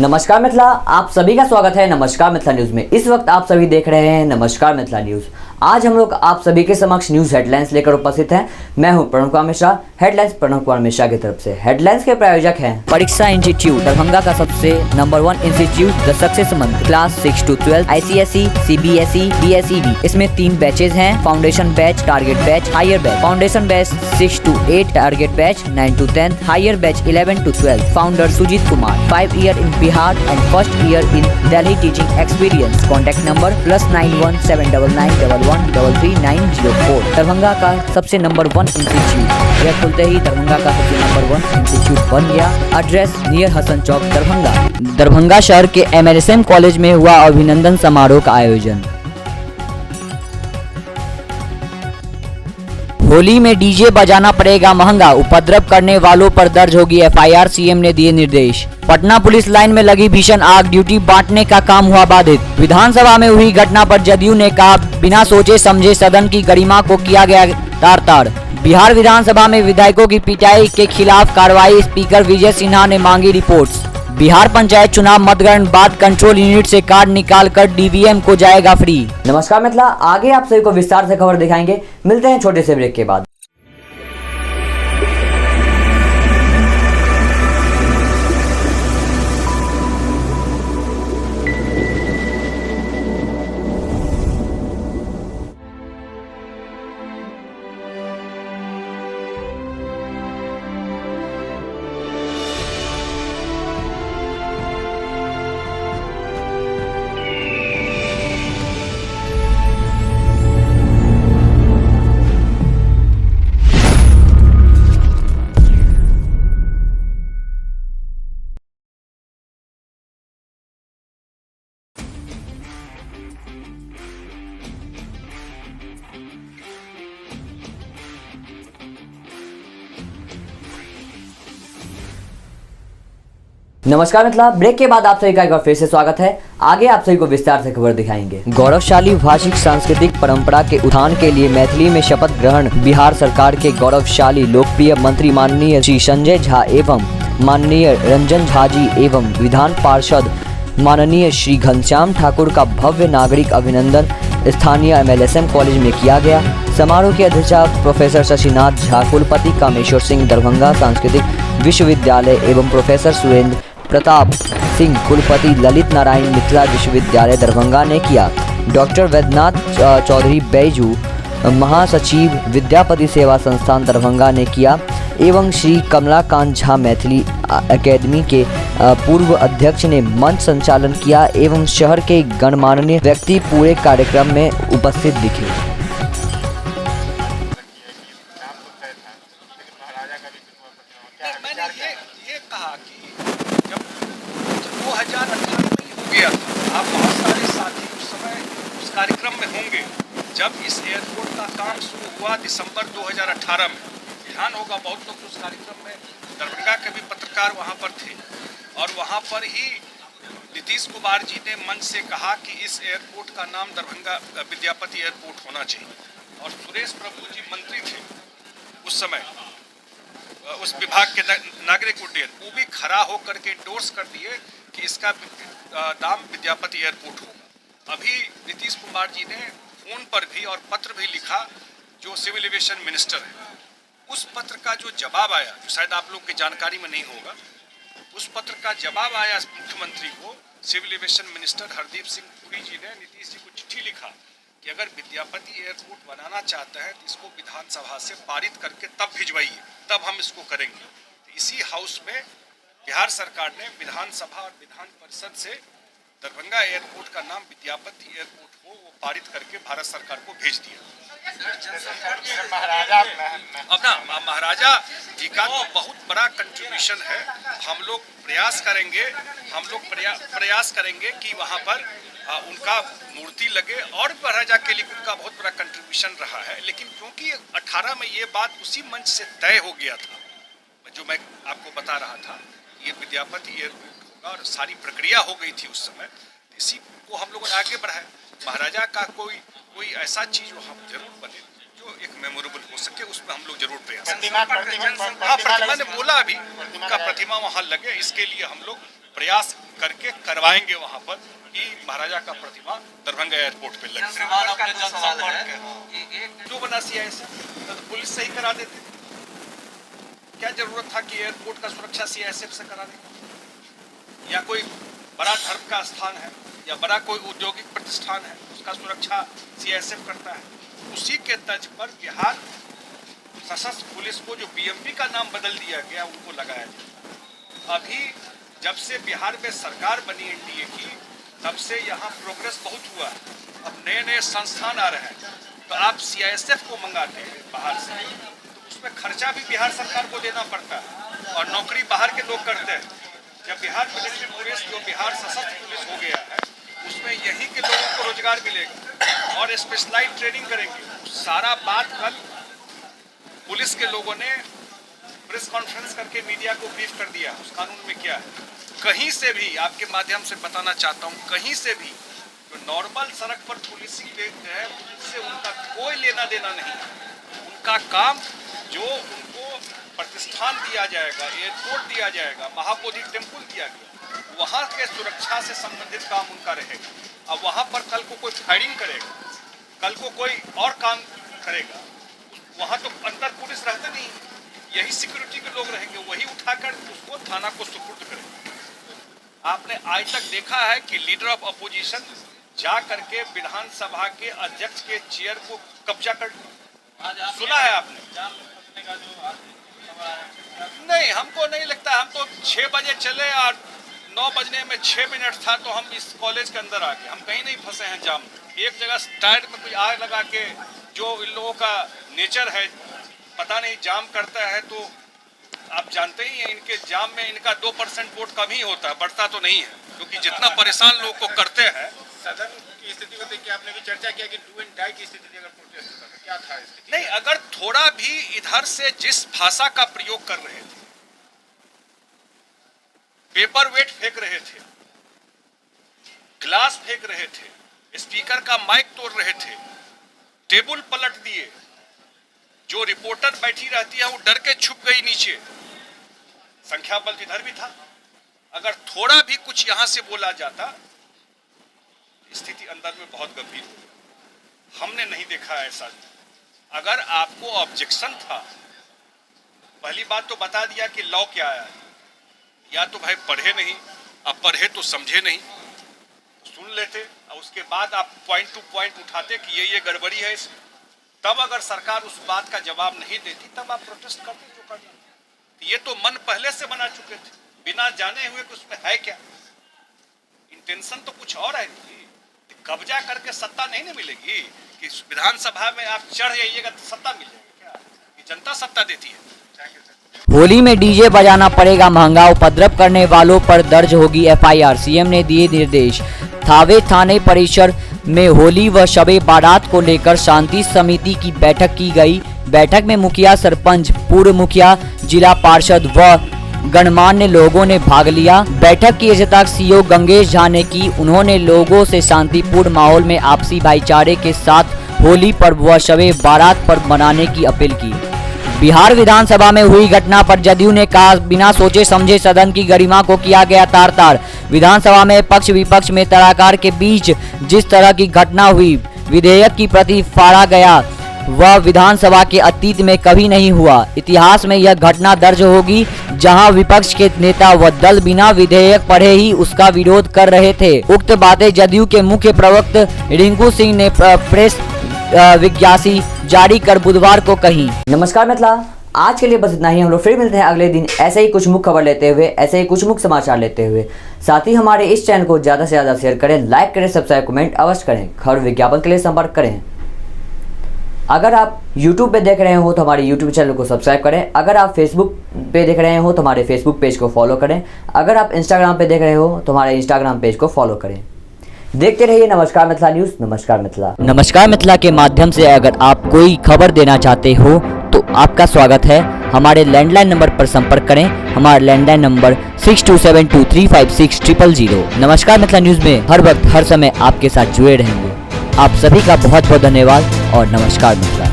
नमस्कार मिथिला, आप सभी का स्वागत है नमस्कार मिथिला न्यूज में। इस वक्त आप सभी देख रहे हैं नमस्कार मिथिला न्यूज। आज हम लोग आप सभी के समक्ष न्यूज हेडलाइंस लेकर उपस्थित हैं। मैं हूं प्रणव कुमार मिश्रा। हेडलाइंस प्रणव कुमार मिश्रा की तरफ से। हेडलाइंस के प्रायोजक हैं परीक्षा इंस्टीट्यूट दरभंगा का सबसे number 1 institute the success month class 6 to 12 ICSE, CBSE, BSEB। इसमें 3 बैचेज हैं, foundation batch, target batch, higher batch. Foundation batch 6 to 8, target batch 9 to 10, higher batch 11 to 12। Founder Sujeet Kumar, 5 year in Bihar and 1st year in Delhi teaching experience। Contact number +91 799 11333904। Darbhanga का सबसे number 1 institute. यह खुलते ही दरभंगा का सबसे number 1 institute बन गया। Address near Hasan चौक दरभंगा। दरभंगा शहर के MLSM कॉलेज में हुआ अभिनंदन समारोह का आयोजन। होली में डीजे बजाना पड़ेगा महंगा, उपद्रव करने वालों पर दर्ज होगी FIR, CM ने दिए निर्देश। पटना पुलिस लाइन में लगी भीषण आग, ड्यूटी बांटने का काम हुआ बाधित। विधानसभा में हुई घटना पर जदयू ने कहा बिना सोचे समझे सदन की गरिमा को किया गया तार-तार। बिहार विधानसभा में विधायकों की पिटाई के खिलाफ कार्रवाई, स्पीकर विजय सिन्हा ने मांगी रिपोर्ट्स। बिहार पंचायत चुनाव मतगणना बाद कंट्रोल यूनिट से कार्ड निकाल कर DVM को जाएगा फ्री। नमस्कार मिथिला, आगे आप सभी को विस्तार से खबर दिखाएंगे। मिलते हैं छोटे से ब्रेक के बाद। नमस्कार मिथिला, ब्रेक के बाद आप सभी का एक बार फिर से स्वागत है। आगे आप सभी को विस्तार से खबर दिखाएंगे। गौरवशाली भाषिक सांस्कृतिक परंपरा के उत्थान के लिए मैथिली में शपथ ग्रहण। बिहार सरकार के गौरवशाली लोकप्रिय मंत्री माननीय श्री संजय झा एवं माननीय रंजन झा जी एवं विधान पार्षद माननीय श्री घनश्याम ठाकुर का भव्य नागरिक अभिनंदन स्थानीय MLSM कॉलेज में किया गया। समारोह की अध्यक्षता प्रोफेसर शशिनाथ झा, कुलपति कामेश्वर सिंह दरभंगा सांस्कृतिक विश्वविद्यालय एवं प्रोफेसर सुरेंद्र प्रताप सिंह, कुलपति ललित नारायण मिथिला विश्वविद्यालय दरभंगा ने किया। डॉक्टर वैद्यनाथ चौधरी बैजू, महासचिव विद्यापति सेवा संस्थान दरभंगा ने किया एवं श्री कमलाकांत झा मैथिली अकेडमी के पूर्व अध्यक्ष ने मंच संचालन किया एवं शहर के गणमान्य व्यक्ति पूरे कार्यक्रम में उपस्थित दिखे। ये कहा कि जब 2018 में हो गया था, आप बहुत सारे साथी उस समय उस कार्यक्रम में होंगे जब इस एयरपोर्ट का काम शुरू हुआ दिसंबर 2018 में। ध्यान होगा बहुत लोग उस कार्यक्रम में, दरभंगा के भी पत्रकार वहाँ पर थे और वहाँ पर ही नीतीश कुमार जी ने मंच से कहा कि इस एयरपोर्ट का नाम दरभंगा विद्यापति एयरपोर्ट होना चाहिए। और सुरेश प्रभु जी मंत्री थे उस समय, उस विभाग के नागरिक उड्डयन, वो भी खड़ा होकर के इंडोर्स कर दिए कि इसका नाम विद्यापति एयरपोर्ट होगा। अभी नीतीश कुमार जी ने फोन पर भी और पत्र भी लिखा, जो सिविल एविएशन मिनिस्टर है, उस पत्र का जो जवाब आया, जो शायद आप लोग की जानकारी में नहीं होगा, उस पत्र का जवाब आया मुख्यमंत्री को। Civil aviation minister Hardeep Singh Puri ji ने नीतीश जी को चिट्ठी लिखा कि अगर विद्यापति एयरपोर्ट बनाना चाहते हैं तो इसको विधानसभा से पारित करके तब भिजवाइए, तब हम इसको करेंगे। तो इसी हाउस में बिहार सरकार ने विधानसभा और विधान परिषद से दरभंगा एयरपोर्ट का नाम विद्यापति एयरपोर्ट हो वो पारित करके भारत सरकार को भेज दिया। अपना महाराजा जी का तो बहुत बड़ा कंट्रीब्यूशन है। हम लोग प्रयास करेंगे कि वहाँ पर उनका मूर्ति लगे और महाराजा के लिए उनका बहुत बड़ा कंट्रीब्यूशन रहा है। लेकिन क्योंकि 18 में ये बात उसी मंच से तय हो गया था, जो मैं आपको बता रहा था, ये विद्यापति एयरपोर्ट होगा और सारी प्रक्रिया हो गई थी उस समय, इसी को हम लोगों ने आगे बढ़ाया। महाराजा का कोई ऐसा चीज वहाँ जरूर बने जो एक मेमोरेबल हो सके, उसमें हम लोग जरूर प्रयास करें। हाँ, प्रतिमा ने बोला अभी उनका प्रतिमा वहाँ लगे, इसके लिए हम लोग प्रयास करके करवाएंगे वहां पर कि महाराजा का प्रतिमा दरभंगा एयरपोर्ट पे लगे। जो बना CISF तो पुलिस से ही करा देते, क्या जरूरत था कि एयरपोर्ट का सुरक्षा CISF से करा दे? या कोई बड़ा धर्म का स्थान है या बड़ा कोई औद्योगिक प्रतिष्ठान है, उसका सुरक्षा CISF करता है। उसी के तर्ज पर बिहार सशस्त्र पुलिस को जो BMP का नाम बदल दिया गया उनको लगाया जाए। अभी जब से बिहार में सरकार बनी NDA की, तब से यहाँ प्रोग्रेस बहुत हुआ है। अब नए नए संस्थान आ रहे हैं, तो आप CISF को मंगाते हैं बाहर से, तो उसमें खर्चा भी बिहार सरकार को देना पड़ता है और नौकरी बाहर के लोग करते हैं। जब बिहार मिलिट्री पुलिस जो बिहार सशस्त्र पुलिस हो गया है, उसमें यही के लोगों को रोजगार मिलेगा और स्पेशलाइज ट्रेनिंग करेंगे। सारा बात कल पुलिस के लोगों ने प्रेस कॉन्फ्रेंस करके मीडिया को ब्रीफ कर दिया उस कानून में क्या है। कहीं से भी आपके माध्यम से बताना चाहता हूँ, कहीं से भी जो नॉर्मल सड़क पर पुलिसिंग है उससे उनका कोई लेना देना नहीं है। उनका काम जो उनको प्रतिष्ठान दिया जाएगा, एयरपोर्ट दिया जाएगा, महाबोधि टेम्पल दिया गया, वहाँ के सुरक्षा से संबंधित काम उनका रहेगा। अब वहाँ पर कल को कोई फायरिंग करेगा, कल को कोई और काम करेगा, वहाँ तो अंदर पुलिस रहता नहीं, यही सिक्योरिटी के लोग रहेंगे, वही उठाकर उसको थाना को सुपुर्द करेंगे। आपने आज तक देखा है कि लीडर ऑफ अपोजिशन जा करके विधानसभा के अध्यक्ष के चेयर को कब्जा कर, सुना है आपने? नहीं, हमको नहीं लगता। हम तो 6 बजे चले और 9 बजने में 6 मिनट था तो हम इस कॉलेज के अंदर आ गए। हम कहीं नहीं फंसे हैं जाम। एक जगह टायर में कोई आग लगा के, जो इन लोगों का नेचर है पता नहीं, जाम करता है तो आप जानते ही हैं इनके जाम में इनका 2% वोट कम ही होता है, बढ़ता तो नहीं है, क्योंकि जितना परेशान लोग को करते हैं। सदन की स्थिति को देख के आपने भी चर्चा किया कि डू एंड डाई की स्थिति अगर प्रोटेस्ट होता तो क्या था स्थिति? नहीं, अगर थोड़ा भी इधर से जिस भाषा का प्रयोग कर रहे थे, पेपर वेट फेंक रहे थे, ग्लास फेंक रहे थे, स्पीकर का माइक तोड़ रहे थे, टेबल पलट दिए, जो रिपोर्टर बैठी रहती है वो डर के छुप गई नीचे, संख्या बल इधर भी था। अगर थोड़ा भी कुछ यहां से बोला जाता, स्थिति अंदर में बहुत गंभीर हो। हमने नहीं देखा ऐसा। अगर आपको ऑब्जेक्शन था, पहली बात तो बता दिया कि लॉ क्या है। या तो भाई पढ़े नहीं, अब पढ़े तो समझे नहीं, सुन लेते और उसके बाद आप पॉइंट टू पॉइंट उठाते कि ये गड़बड़ी है इसमें। तब अगर सरकार उस बात का जवाब नहीं देती, तब आप प्रोटेस्ट करते जो करते। ये तो मन पहले से बना चुके थे, बिना जाने हुए कि उसमें है क्या। इंटेंशन तो कुछ और है नहीं। कब्जा करके सत्ता नहीं ना मिलेगी कि विधानसभा में आप चढ़ जाइएगा तो सत्ता मिल जाएगी क्या? ये जनता सत्ता देती है। होली में डीजे बजाना पड़ेगा महंगा, उपद्रव करने वालों पर दर्ज होगी FIR। सीएम ने दिए निर्देश। थावे थाने परिसर में होली व शबे बारात को लेकर शांति समिति की बैठक की गई। बैठक में मुखिया, सरपंच, पूर्व मुखिया, जिला पार्षद व गणमान्य लोगों ने भाग लिया। बैठक की अध्यक्षता CO गंगेश झा ने की। उन्होंने लोगों से शांतिपूर्ण माहौल में आपसी भाईचारे के साथ होली पर्व व शबे बारात पर्व मनाने की अपील की। बिहार विधानसभा में हुई घटना पर जदयू ने कहा, बिना सोचे समझे सदन की गरिमा को किया गया तार-तार। विधानसभा में पक्ष विपक्ष में तड़ाकार के बीच जिस तरह की घटना हुई, विधेयक की प्रति फाड़ा गया, वह विधानसभा के अतीत में कभी नहीं हुआ। इतिहास में यह घटना दर्ज होगी जहां विपक्ष के नेता व दल बिना विधेयक पढ़े ही उसका विरोध कर रहे थे। उक्त बातें जदयू के मुख्य प्रवक्ता रिंकू सिंह ने प्रेस विज्ञप्ति जारी कर बुधवार को कही। नमस्कार मित्रा, आज के लिए बस इतना ही। हम लोग फिर मिलते हैं अगले दिन ऐसे ही कुछ मुख्य खबर लेते हुए, ऐसे ही कुछ मुख्य समाचार लेते हुए। साथ ही हमारे इस चैनल को ज़्यादा से ज़्यादा शेयर करें, लाइक करें, सब्सक्राइब, कमेंट अवश्य करें। खबर विज्ञापन के लिए संपर्क करें। अगर आप YouTube पे देख रहे हो तो हमारे YouTube चैनल को सब्सक्राइब करें। अगर आप Facebook पे देख रहे हो तो हमारे Facebook पेज को फॉलो करें। अगर आप Instagram पे देख रहे हो तो हमारे Instagram पेज को फॉलो करें। देखते रहिए नमस्कार मिथिला न्यूज़। नमस्कार मिथिला। नमस्कार मिथिला के माध्यम से अगर आप कोई खबर देना चाहते हो तो आपका स्वागत है। हमारे लैंडलाइन नंबर पर संपर्क करें। हमारा लैंडलाइन नंबर 6272356000। नमस्कार मिथिला न्यूज़ में हर वक्त हर समय आपके साथ जुड़े रहेंगे। आप सभी का बहुत बहुत धन्यवाद और नमस्कार मिथिला।